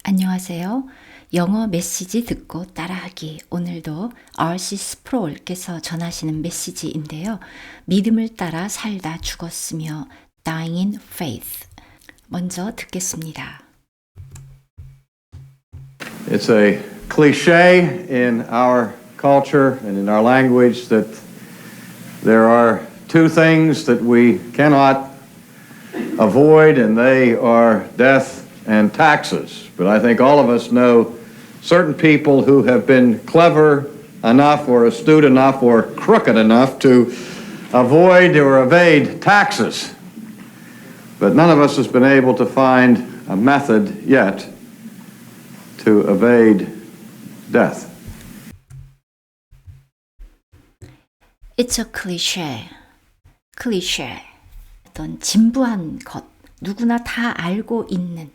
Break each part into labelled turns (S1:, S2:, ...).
S1: 안녕하세요. 영어 메시지 듣고 따라하기. 오늘도 R.C. 스프롤께서 전하시는 메시지인데요. 믿음을 따라 살다 죽었으며 dying in faith. 먼저 듣겠습니다.
S2: It's a cliche in our culture and in our language that there are two things that we cannot avoid, and they are death and taxes. But I think all of us know certain people who have been clever enough or astute enough or crooked enough to avoid or evade taxes. But none of us has been able to find a method yet to evade death.
S1: It's a cliche. cliché. 어떤 진부한 것. 누구나 다 알고 있는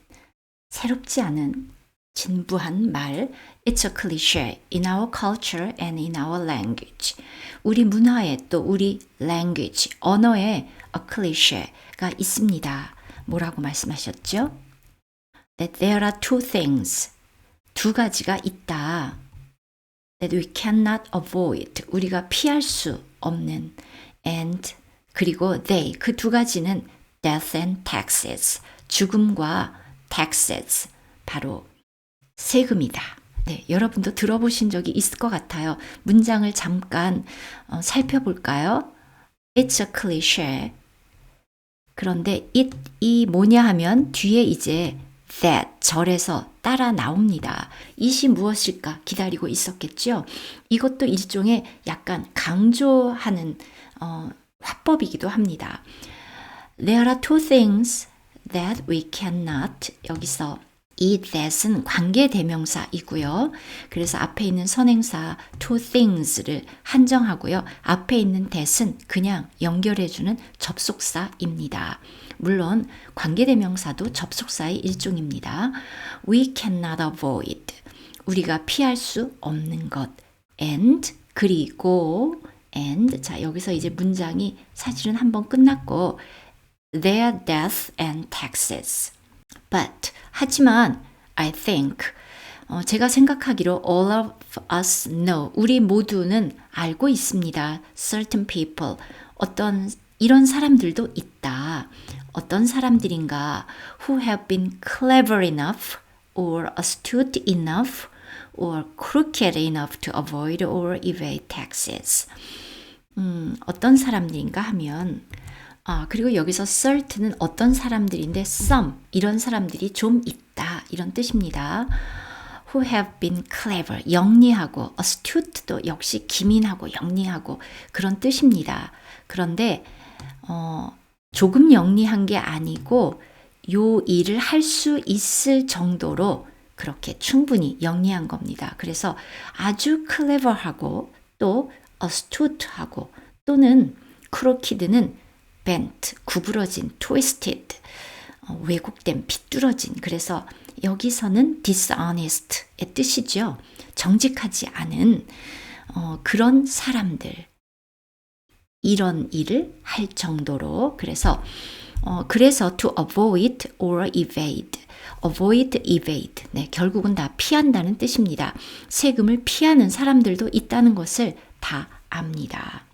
S1: 새롭지 않은 진부한 말. It's a cliche in our culture and in our language. 우리 문화에 또 우리 language, 언어에 a cliché가 있습니다. 뭐라고 말씀하셨죠? That there are two things. 두 가지가 있다. That we cannot avoid. 우리가 피할 수 없는. And 그리고 they. 그 두 가지는 death and taxes. 죽음과 taxes. 바로 세금이다. 네, 여러분도 들어보신 적이 있을 것 같아요. 문장을 잠깐 살펴볼까요? It's a cliché. 그런데 이 뭐냐 하면 뒤에 이제 that 절에서 따라 나옵니다. it이 무엇일까 기다리고 있었겠죠. 이것도 일종의 약간 강조하는 화법이기도 합니다. There are two things that we cannot. 여기서 이 that은 관계대명사이고요. 그래서 앞에 있는 선행사 two things를 한정하고요. 앞에 있는 that은 그냥 연결해주는 접속사입니다. 물론 관계대명사도 접속사의 일종입니다. We cannot avoid. 우리가 피할 수 없는 것. And 그리고 and 자 여기서 이제 문장이 사실은 한번 끝났고 their death and taxes. But 하지만 I think 제가 생각하기로 all of us know. 우리 모두는 알고 있습니다. Certain people. 어떤 이런 사람들도 있다. 어떤 사람들인가? Who have been clever enough or astute enough or crooked enough to avoid or evade taxes. 어떤 사람들인가 하면 그리고 여기서 certain은 어떤 사람들인데 some 이런 사람들이 좀 있다 이런 뜻입니다. Who have been clever 영리하고 astute도 역시 기민하고 영리하고 그런 뜻입니다. 그런데 조금 영리한 게 아니고 요 일을 할 수 있을 정도로 그렇게 충분히 영리한 겁니다. 그래서 아주 clever하고 또 astute하고 또는 crooked는 bent, 구부러진, twisted, 왜곡된, 비뚤어진. 그래서 여기서는 dishonest의 뜻이죠. 정직하지 않은 그런 사람들. 이런 일을 할 정도로. 그래서 to avoid or evade. avoid, evade. 네, 결국은 다 피한다는 뜻입니다. 세금을 피하는 사람들도 있다는 것을 다 압니다.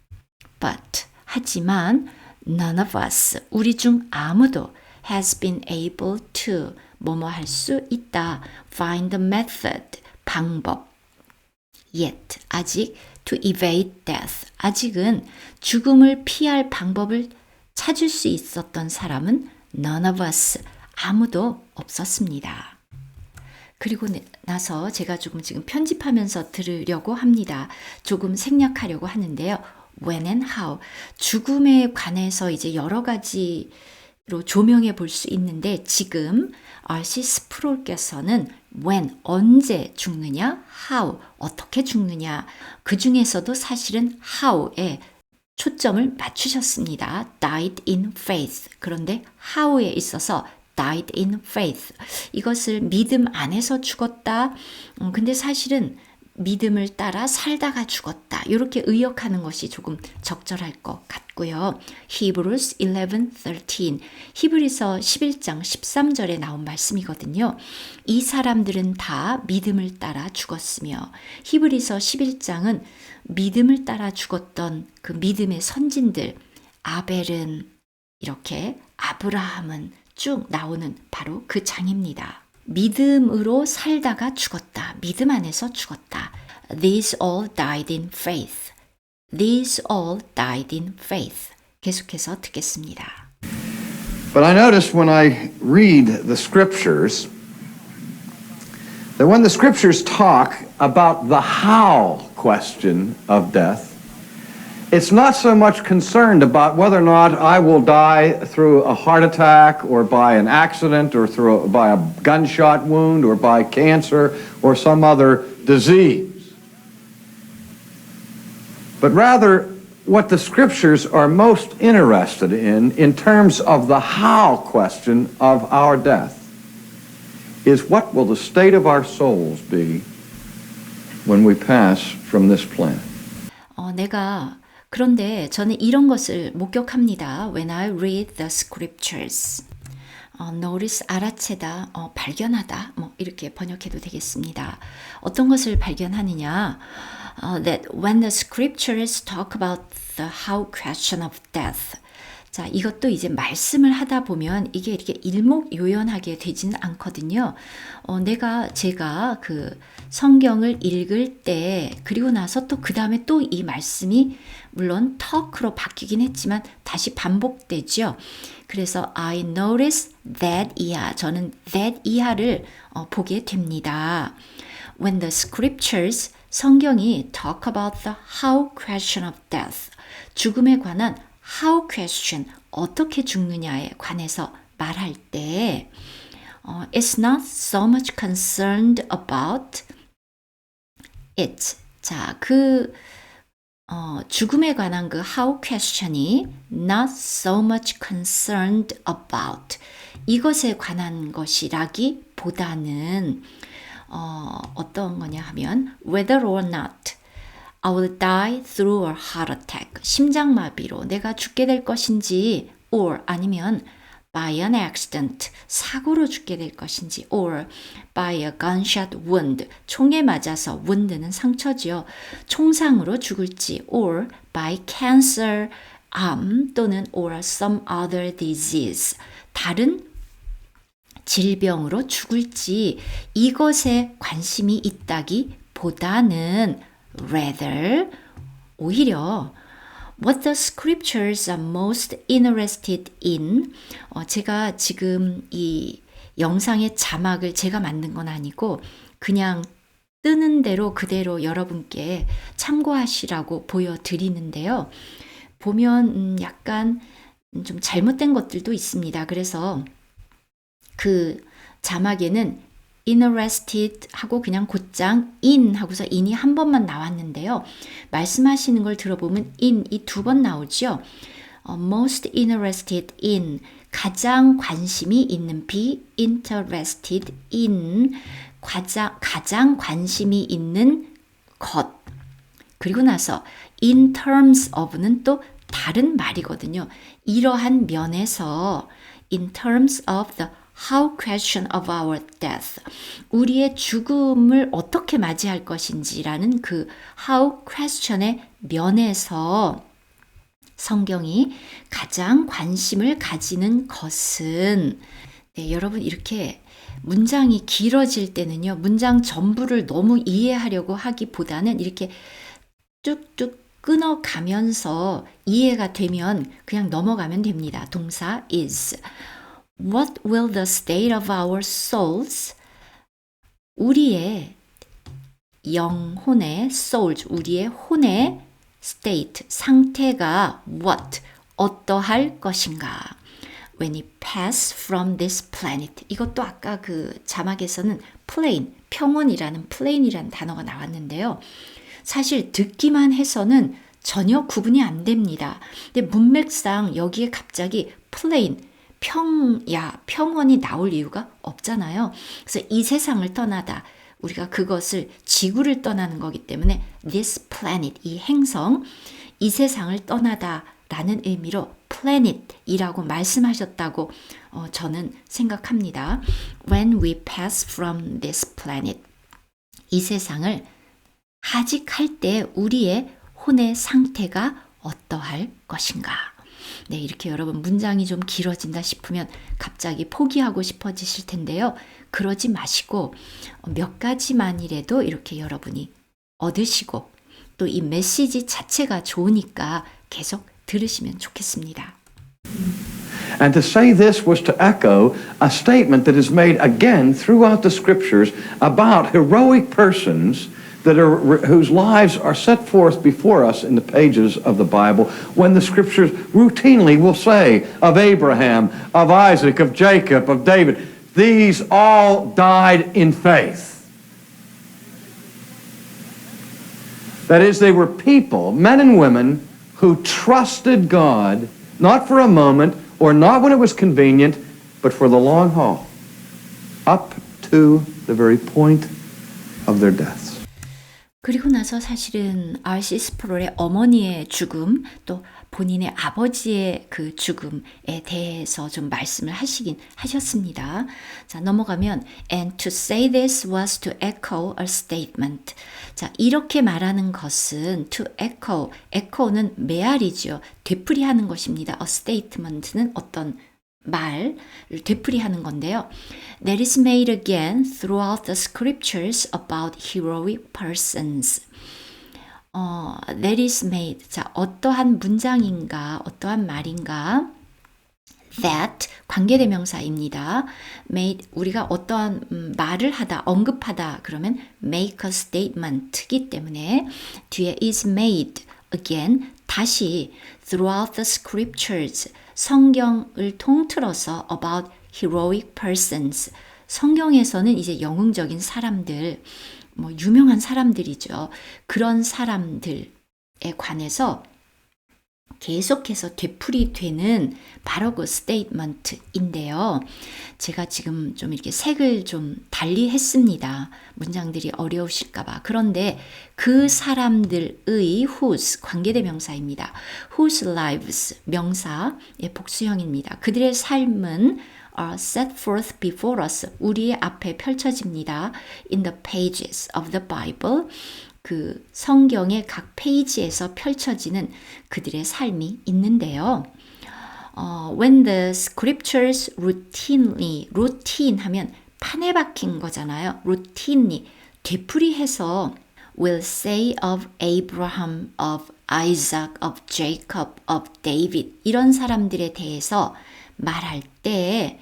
S1: But, 하지만 none of us, 우리 중 아무도 has been able to, 뭐뭐 할 수 있다. find the method, 방법. yet, 아직 to evade death, 아직은 죽음을 피할 방법을 찾을 수 있었던 사람은 none of us, 아무도 없었습니다. 그리고 나서 제가 조금 지금 편집하면서 들으려고 합니다. 조금 생략하려고 하는데요. When and how. 죽음에 관해서 이제 여러 가지로 조명해 볼 수 있는데 지금 R.C. 스프롤께서는 when, 언제 죽느냐, how, 어떻게 죽느냐, 그 중에서도 사실은 how에 초점을 맞추셨습니다. died in faith. 그런데 how에 있어서 died in faith. 이것을 믿음 안에서 죽었다. 근데 사실은 믿음을 따라 살다가 죽었다. 이렇게 의역하는 것이 조금 적절할 것 같고요. Hebrews 11:13 히브리서 11장 13절에 나온 말씀이거든요. 이 사람들은 다 믿음을 따라 죽었으며 히브리서 11장은 믿음을 따라 죽었던 그 믿음의 선진들 아벨은 이렇게 아브라함은 쭉 나오는 바로 그 장입니다. 믿음으로 살다가 죽었다. 믿음 안에서 죽었다. These all died in faith. These all died in faith. 계속해서 듣겠습니다.
S2: But I notice when I read the scriptures that when the scriptures talk about the how question of death, it's not so much concerned about whether or not I will die through a heart attack or by an accident or by a gunshot wound or by cancer or some other disease. But rather, what the scriptures are most interested in terms of the how question of our death, is what will the state of our souls be when we pass from this planet?
S1: 그런데 저는 이런 것을 목격합니다. When I read the scriptures. notice 알아채다, 발견하다, 이렇게 번역해도 되겠습니다. 어떤 것을 발견하느냐? That when the scriptures talk about the how question of death. 자, 이것도 이제 말씀을 하다 보면 이게 이렇게 일목요연하게 되지는 않거든요. 제가 그 성경을 읽을 때 그리고 나서 또 그 다음에 또 이 말씀이 물론 talk로 바뀌긴 했지만 다시 반복되죠. 그래서 I notice that 이하, 저는 that 이하를 보게 됩니다. When the scriptures, 성경이 talk about the how question of death, 죽음에 관한 how question, 어떻게 죽느냐에 관해서 말할 때 it's not so much concerned about it. 자, 죽음에 관한 그 how question이 not so much concerned about 이것에 관한 것이라기보다는 어떤 거냐 하면 whether or not I will die through a heart attack. 심장마비로 내가 죽게 될 것인지 or 아니면 by an accident. 사고로 죽게 될 것인지 or by a gunshot wound. 총에 맞아서 wound는 상처지요. 총상으로 죽을지 or by cancer, 암 또는 or some other disease. 다른 질병으로 죽을지 이것에 관심이 있다기보다는 rather, 오히려 what the scriptures are most interested in, 제가 지금 이 영상의 자막을 제가 만든 건 아니고 그냥 뜨는 대로 그대로 여러분께 참고하시라고 보여드리는데요. 보면 약간 좀 잘못된 것들도 있습니다. 그래서 그 자막에는 interested 하고 그냥 곧장 in 하고서 in이 한 번만 나왔는데요. 말씀하시는 걸 들어보면 in 이 두 번 나오죠. most interested in 가장 관심이 있는 be interested in 가장 관심이 있는 것. 그리고 나서 in terms of는 또 다른 말이거든요. 이러한 면에서 in terms of the how question of our death. 우리의 죽음을 어떻게 맞이할 것인지라는 그 how question의 면에서 성경이 가장 관심을 가지는 것은 여러분 이렇게 문장이 길어질 때는요. 문장 전부를 너무 이해하려고 하기보다는 이렇게 뚝뚝 끊어가면서 이해가 되면 그냥 넘어가면 됩니다. 동사 is. What will the state of our souls, 우리의 영혼의 souls, 우리의 혼의 state, 상태가 what, 어떠할 것인가. When we pass from this planet. 이것도 아까 그 자막에서는 plane, 평원이라는 plane이라는 단어가 나왔는데요. 사실 듣기만 해서는 전혀 구분이 안 됩니다. 근데 문맥상 여기에 갑자기 plane, 평원이 나올 이유가 없잖아요. 그래서 이 세상을 떠나다 우리가 그것을 지구를 떠나는 거기 때문에 this planet, 이 행성, 이 세상을 떠나다라는 의미로 planet이라고 말씀하셨다고 저는 생각합니다. When we pass from this planet, 이 세상을 하직할 때 우리의 혼의 상태가 어떠할 것인가? 네, 이렇게 여러분 문장이 좀 길어진다 싶으면 갑자기 포기하고 싶어지실 텐데요. 그러지 마시고 몇 가지만이라도 이렇게 여러분이 얻으시고 또 이 메시지 자체가 좋으니까 계속 들으시면 좋겠습니다.
S2: And to say this was to echo a statement that is made again throughout the scriptures about heroic persons that are, whose lives are set forth before us in the pages of the Bible, when the scriptures routinely will say of Abraham, of Isaac, of Jacob, of David, these all died in faith. That is, they were people, men and women, who trusted God, not for a moment, or not when it was convenient, but for the long haul, up to the very point of their deaths.
S1: 그리고 나서 사실은 R.C. 스프롤의 어머니의 죽음, 또 본인의 아버지의 그 죽음에 대해서 좀 말씀을 하셨습니다. 자, 넘어가면 And to say this was to echo a statement. 자, 이렇게 말하는 것은 to echo, echo는 메아리죠. 되풀이하는 것입니다. A statement는 어떤 말을 되풀이하는 건데요. That is made again throughout the scriptures about heroic persons. That is made. 자, 어떠한 문장인가, 어떠한 말인가. That 관계대명사입니다. made 우리가 어떠한 말을 하다, 언급하다 그러면 make a statement이기 때문에 뒤에 is made again 다시 throughout the scriptures 성경을 통틀어서 about heroic persons 성경에서는 이제 영웅적인 사람들 뭐 유명한 사람들이죠. 그런 사람들에 관해서 계속해서 되풀이되는 바로 그 스테이트먼트인데요. 제가 지금 좀 이렇게 색을 좀 달리 했습니다. 문장들이 어려우실까봐. 그런데 그 사람들의 whose 관계대명사입니다. whose lives 명사의 복수형입니다. 그들의 삶은 are set forth before us. 우리의 앞에 펼쳐집니다. in the pages of the Bible. 그 성경의 각 페이지에서 펼쳐지는 그들의 삶이 있는데요. When the scriptures routinely, routine 하면 판에 박힌 거잖아요. routinely, 되풀이해서 will say of Abraham, of Isaac, of Jacob, of David 이런 사람들에 대해서 말할 때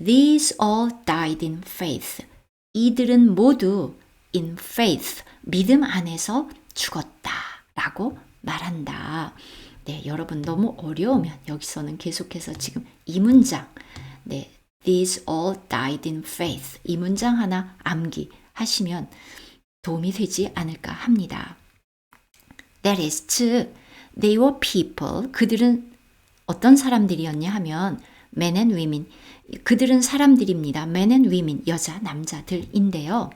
S1: These all died in faith. 이들은 모두 in faith, 믿음 안에서 죽었다라고 말한다. 네, 여러분 너무 어려우면 여기서는 계속해서 지금 이 문장, 네, These all died in faith. 이 문장 하나 암기하시면 도움이 되지 않을까 합니다. That is, 즉, they were people. 그들은 어떤 사람들이었냐 하면 men and women. 그들은 사람들입니다. men and women, 여자, 남자들인데요.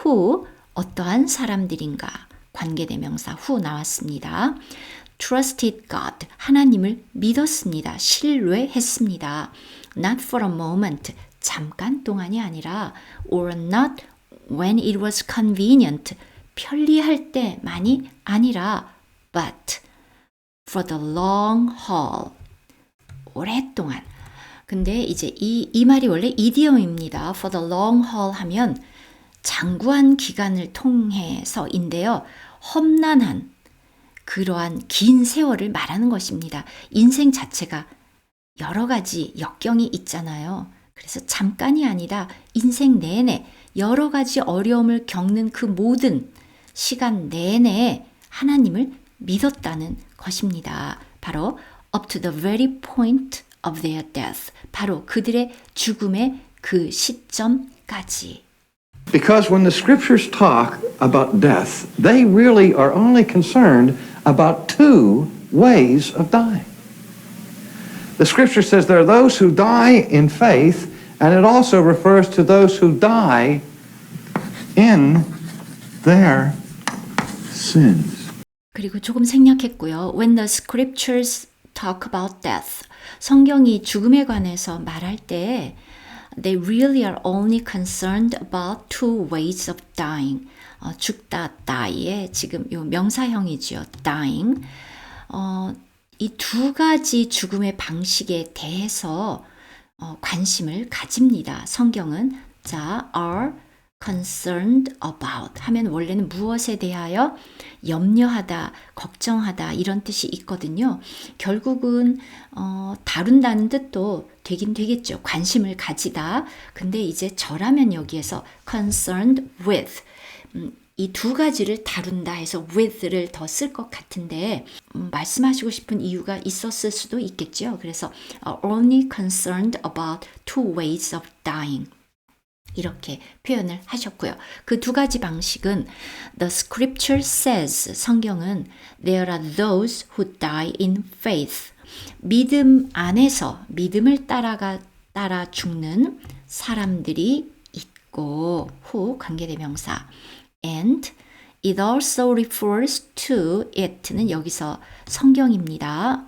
S1: who, 어떠한 사람들인가? 관계대명사 who 나왔습니다. trusted God, 하나님을 믿었습니다. 신뢰했습니다. not for a moment, 잠깐 동안이 아니라 or not when it was convenient, 편리할 때만이 아니라 but for the long haul, 오랫동안. 근데 이제 이 말이 원래 이디엄입니다. for the long haul 하면 장구한 기간을 통해서인데요. 험난한 그러한 긴 세월을 말하는 것입니다. 인생 자체가 여러 가지 역경이 있잖아요. 그래서 잠깐이 아니라 인생 내내 여러 가지 어려움을 겪는 그 모든 시간 내내 하나님을 믿었다는 것입니다. 바로 up to the very point of their death. 바로 그들의 죽음의 그 시점까지.
S2: Because when the scriptures talk about death, they really are only concerned about two ways of dying. The scripture says there are those who die in faith, and it also refers to those who die in their sins.
S1: 그리고 조금 생략했고요. When the scriptures talk about death, 성경이 죽음에 관해서 말할 때 they really are only concerned about two ways of dying. 죽다, die의 지금 요 명사형이지요. dying. 이 두 가지 죽음의 방식에 대해서 관심을 가집니다. 성경은 자, are concerned about 하면 원래는 무엇에 대하여 염려하다, 걱정하다 이런 뜻이 있거든요. 결국은 다룬다는 뜻도 되긴 되겠죠. 관심을 가지다. 근데 이제 저라면 여기에서 concerned with 이 두 가지를 다룬다 해서 with를 더 쓸 것 같은데 말씀하시고 싶은 이유가 있었을 수도 있겠죠. 그래서 only concerned about two ways of dying 이렇게 표현을 하셨고요. 그 두 가지 방식은 The scripture says 성경은 There are those who die in faith 믿음 안에서 믿음을 따라 죽는 사람들이 있고 who 관계대명사 and it also refers to it는 여기서 성경입니다.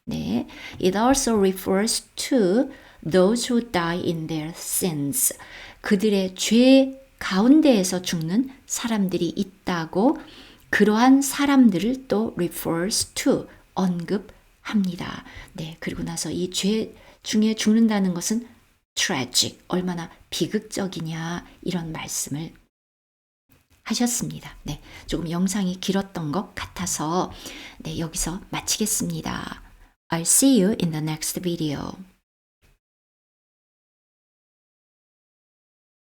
S1: 네, it also refers to those who die in their sins. 그들의 죄 가운데에서 죽는 사람들이 있다고 그러한 사람들을 또 refers to 언급합니다. 네, 그리고 나서 이 죄 중에 죽는다는 것은 tragic, 얼마나 비극적이냐 이런 말씀을 하셨습니다. 네, 조금 영상이 길었던 것 같아서 네, 여기서 마치겠습니다. I'll see you in the next video.